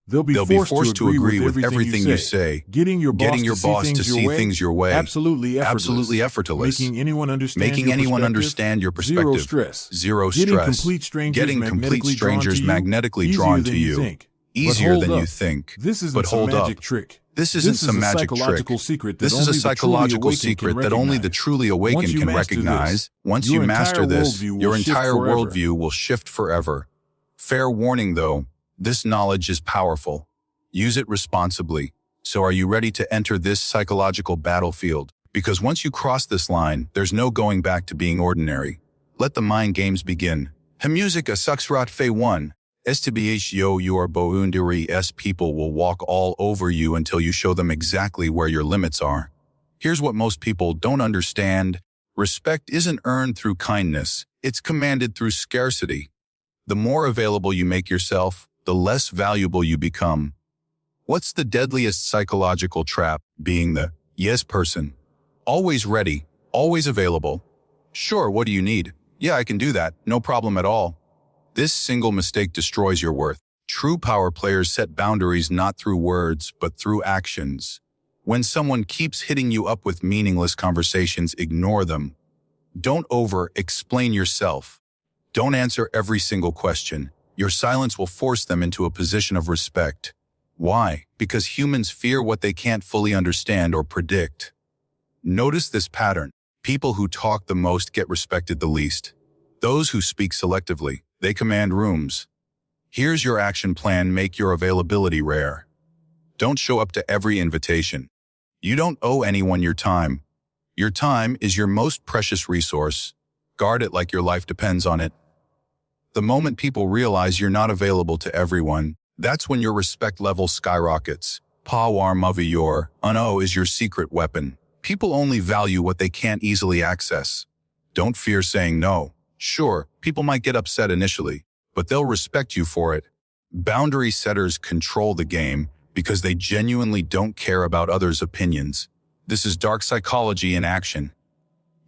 They'll be forced to agree with everything you say. Getting your boss to see things your way. Absolutely effortless. Making anyone understand your perspective. Zero stress. Getting complete strangers magnetically drawn to you. Easier than you think. This isn't But some hold up. magic trick. This isn't some magic trick. This is a psychological secret that only the truly awakened can recognize. Once you master this, your entire worldview will shift forever. Fair warning though, this knowledge is powerful. Use it responsibly. So are you ready to enter this psychological battlefield? Because once you cross this line, there's no going back to being ordinary. Let the mind games begin. Musica suxrat fe 1. Estibio your boundary people will walk all over you until you show them exactly where your limits are. Here's what most people don't understand. Respect isn't earned through kindness. It's commanded through scarcity. The more available you make yourself, the less valuable you become. What's the deadliest psychological trap? Being the yes person. Always ready, always available. Sure, what do you need? Yeah, I can do that. No problem at all. This single mistake destroys your worth. True power players set boundaries not through words, but through actions. When someone keeps hitting you up with meaningless conversations, ignore them. Don't over-explain yourself. Don't answer every single question. Your silence will force them into a position of respect. Why? Because humans fear what they can't fully understand or predict. Notice this pattern. People who talk the most get respected the least. Those who speak selectively, they command rooms. Here's your action plan. Make your availability rare. Don't show up to every invitation. You don't owe anyone your time. Your time is your most precious resource. Guard it like your life depends on it. The moment people realize you're not available to everyone, that's when your respect level skyrockets. Power mavior, uno is your secret weapon. People only value what they can't easily access. Don't fear saying no. Sure, people might get upset initially, but they'll respect you for it. Boundary setters control the game because they genuinely don't care about others' opinions. This is dark psychology in action.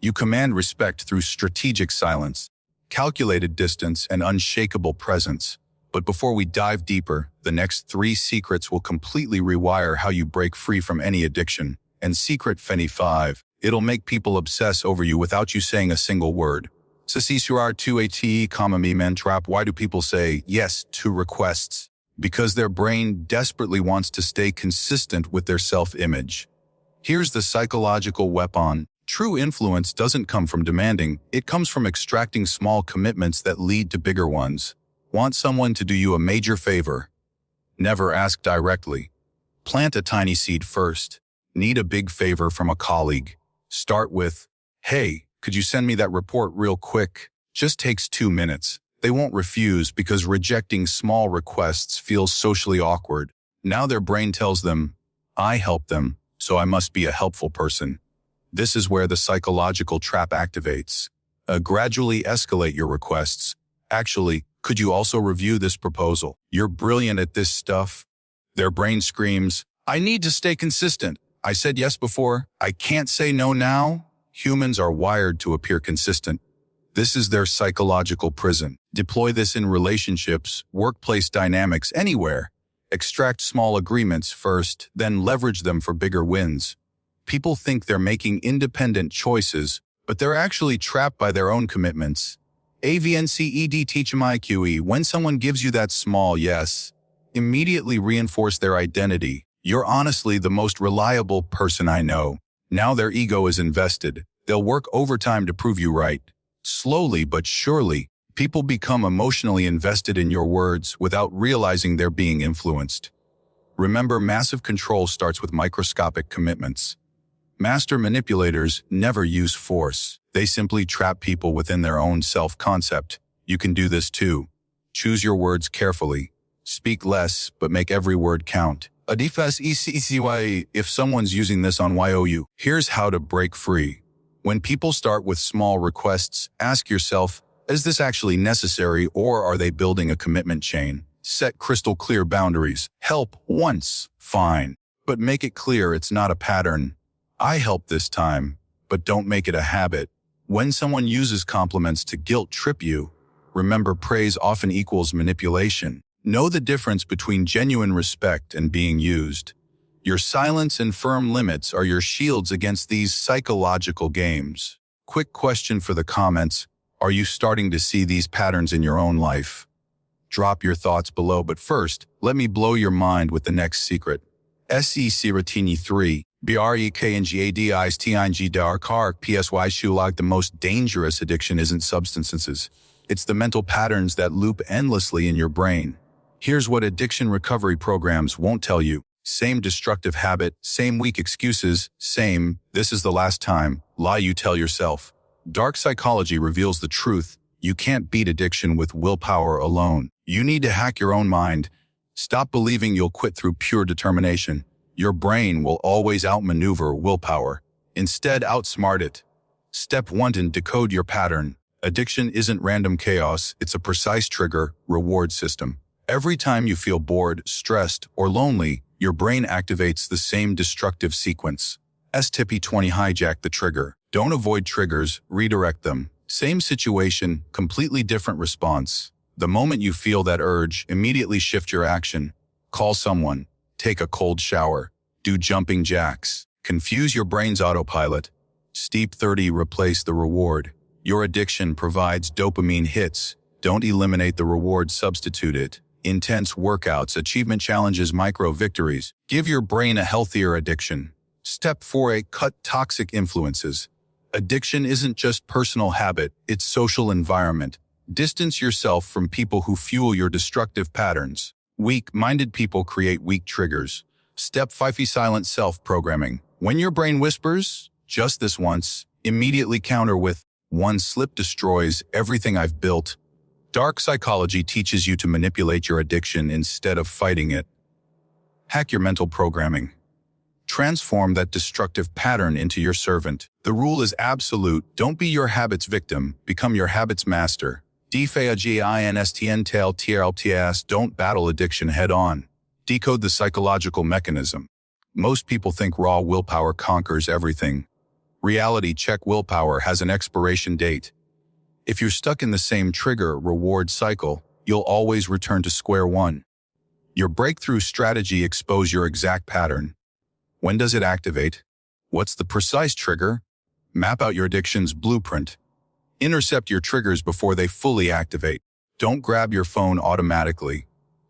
You command respect through strategic silence, calculated distance, and unshakable presence. But before we dive deeper, the next 3 secrets will completely rewire how you break free from any addiction. And secret 5, it'll make people obsess over you without you saying a single word. Sasisuar 2 comma me men trap. Why do people say yes to requests? Because their brain desperately wants to stay consistent with their self-image. Here's the psychological weapon. True influence doesn't come from demanding. It comes from extracting small commitments that lead to bigger ones. Want someone to do you a major favor? Never ask directly. Plant a tiny seed first. Need a big favor from a colleague? Start with, hey, could you send me that report real quick? Just takes 2 minutes. They won't refuse because rejecting small requests feels socially awkward. Now their brain tells them, I help them, so I must be a helpful person. This is where the psychological trap activates. Gradually escalate your requests. Actually, could you also review this proposal? You're brilliant at this stuff. Their brain screams, I need to stay consistent. I said yes before. I can't say no now. Humans are wired to appear consistent. This is their psychological prison. Deploy this in relationships, workplace dynamics, anywhere. Extract small agreements first, then leverage them for bigger wins. People think they're making independent choices, but they're actually trapped by their own commitments. AVNCED teach IQE. When someone gives you that small yes, immediately reinforce their identity. You're honestly the most reliable person I know. Now their ego is invested. They'll work overtime to prove you right. Slowly but surely, people become emotionally invested in your words without realizing they're being influenced. Remember, massive control starts with microscopic commitments. Master manipulators never use force. They simply trap people within their own self-concept. You can do this too. Choose your words carefully. Speak less, but make every word count. Adifas ECCY, if someone's using this on YOU, here's how to break free. When people start with small requests, ask yourself, is this actually necessary or are they building a commitment chain? Set crystal clear boundaries. Help once, fine. But make it clear it's not a pattern. I help this time, but don't make it a habit. When someone uses compliments to guilt trip you, remember praise often equals manipulation. Know the difference between genuine respect and being used. Your silence and firm limits are your shields against these psychological games. Quick question for the comments. Are you starting to see these patterns in your own life? Drop your thoughts below, but first, let me blow your mind with the next secret. Serotonin 3, BREKNGADISTING PSY Shulag. The most dangerous addiction isn't substances. It's the mental patterns that loop endlessly in your brain. Here's what addiction recovery programs won't tell you. Same destructive habit, same weak excuses, same "this is the last time" lie you tell yourself. Dark psychology reveals the truth. You can't beat addiction with willpower alone. You need to hack your own mind. Stop believing you'll quit through pure determination. Your brain will always outmaneuver willpower. Instead, outsmart it. Step 1: decode your pattern. Addiction isn't random chaos, it's a precise trigger, reward system. Every time you feel bored, stressed, or lonely, your brain activates the same destructive sequence. STP-20 hijack the trigger. Don't avoid triggers, redirect them. Same situation, completely different response. The moment you feel that urge, immediately shift your action. Call someone. Take a cold shower. Do jumping jacks. Confuse your brain's autopilot. Step 30: replace the reward. Your addiction provides dopamine hits. Don't eliminate the reward, substitute it. Intense workouts, achievement challenges, micro victories. Give your brain a healthier addiction. Step 4: cut toxic influences. Addiction isn't just personal habit, it's social environment. Distance yourself from people who fuel your destructive patterns. Weak-minded people create weak triggers. Step 5: silent self-programming. When your brain whispers, "just this once," immediately counter with, "one slip destroys everything I've built." Dark psychology teaches you to manipulate your addiction instead of fighting it. Hack your mental programming. Transform that destructive pattern into your servant. The rule is absolute. Don't be your habit's victim. Become your habit's master. DFAGINSTN. Don't battle addiction head-on. Decode the psychological mechanism. Most people think raw willpower conquers everything. Reality check: willpower has an expiration date. If you're stuck in the same trigger-reward cycle, you'll always return to square one. Your breakthrough strategy: expose your exact pattern. When does it activate? What's the precise trigger? Map out your addiction's blueprint. Intercept your triggers before they fully activate. Don't grab your phone automatically.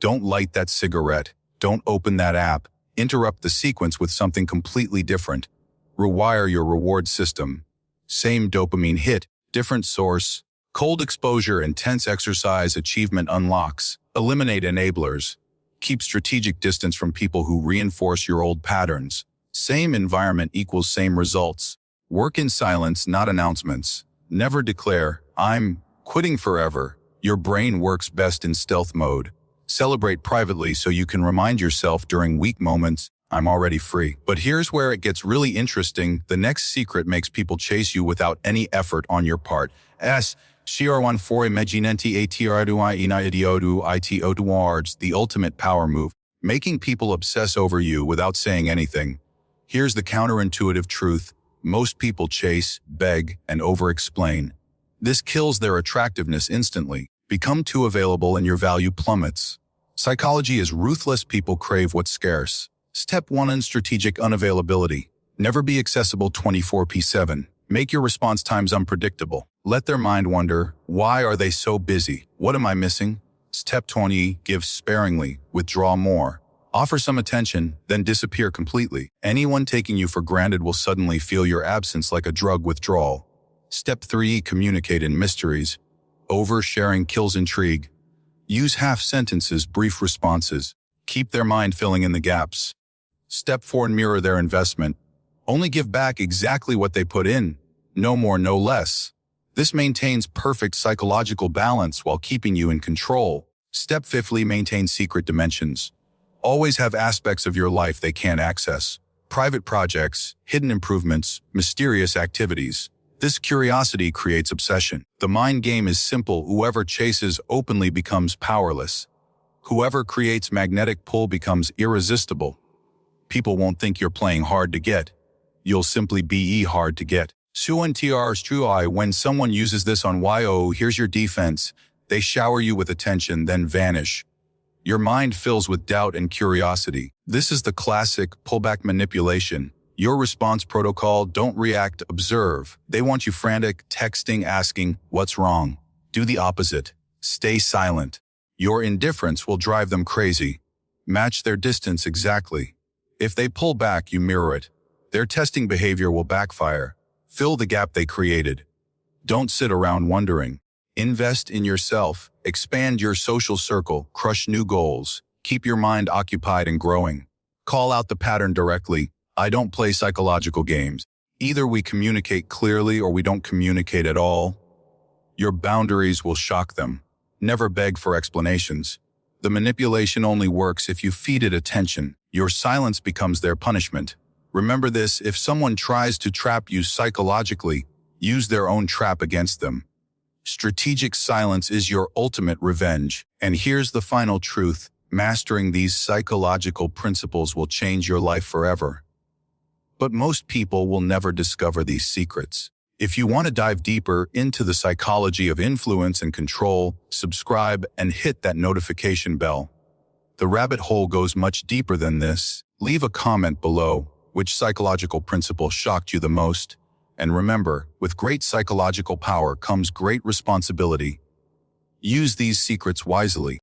Don't light that cigarette. Don't open that app. Interrupt the sequence with something completely different. Rewire your reward system. Same dopamine hit, different source. Cold exposure, intense exercise, achievement unlocks. Eliminate enablers. Keep strategic distance from people who reinforce your old patterns. Same environment equals same results. Work in silence, not announcements. Never declare, "I'm quitting forever." Your brain works best in stealth mode. Celebrate privately so you can remind yourself during weak moments, "I'm already free." But here's where it gets really interesting. The next secret makes people chase you without any effort on your part. CR14 Imaginenti ATRDUI Inidiodu ITO the ultimate power move, making people obsess over you without saying anything. Here's the counterintuitive truth. Most people chase, beg, and over-explain. This kills their attractiveness instantly. Become too available and your value plummets. Psychology is ruthless. People crave what's scarce. Step 1: strategic unavailability. Never be accessible 24/7. Make your response times unpredictable. Let their mind wonder, why are they so busy? What am I missing? Step 20: give sparingly, withdraw more. Offer some attention, then disappear completely. Anyone taking you for granted will suddenly feel your absence like a drug withdrawal. Step 3: communicate in mysteries. Oversharing kills intrigue. Use half sentences, brief responses. Keep their mind filling in the gaps. Step 4: mirror their investment. Only give back exactly what they put in. No more, no less. This maintains perfect psychological balance while keeping you in control. Step 5: maintain secret dimensions. Always have aspects of your life they can't access. Private projects, hidden improvements, mysterious activities. This curiosity creates obsession. The mind game is simple. Whoever chases openly becomes powerless. Whoever creates magnetic pull becomes irresistible. People won't think you're playing hard to get. You'll simply be hard to get. When someone uses this on YO, here's your defense. They shower you with attention, then vanish. Your mind fills with doubt and curiosity. This is the classic pullback manipulation. Your response protocol: don't react, observe. They want you frantic, texting, asking, "What's wrong?" Do the opposite. Stay silent. Your indifference will drive them crazy. Match their distance exactly. If they pull back, you mirror it. Their testing behavior will backfire. Fill the gap they created. Don't sit around wondering. Invest in yourself. Expand your social circle. Crush new goals. Keep your mind occupied and growing. Call out the pattern directly. I don't play psychological games. Either we communicate clearly or we don't communicate at all. Your boundaries will shock them. Never beg for explanations. The manipulation only works if you feed it attention. Your silence becomes their punishment. Remember this: if someone tries to trap you psychologically, use their own trap against them. Strategic silence is your ultimate revenge. And here's the final truth: mastering these psychological principles will change your life forever. But most people will never discover these secrets. If you want to dive deeper into the psychology of influence and control, subscribe and hit that notification bell. The rabbit hole goes much deeper than this. Leave a comment below. Which psychological principle shocked you the most? And remember, with great psychological power comes great responsibility. Use these secrets wisely.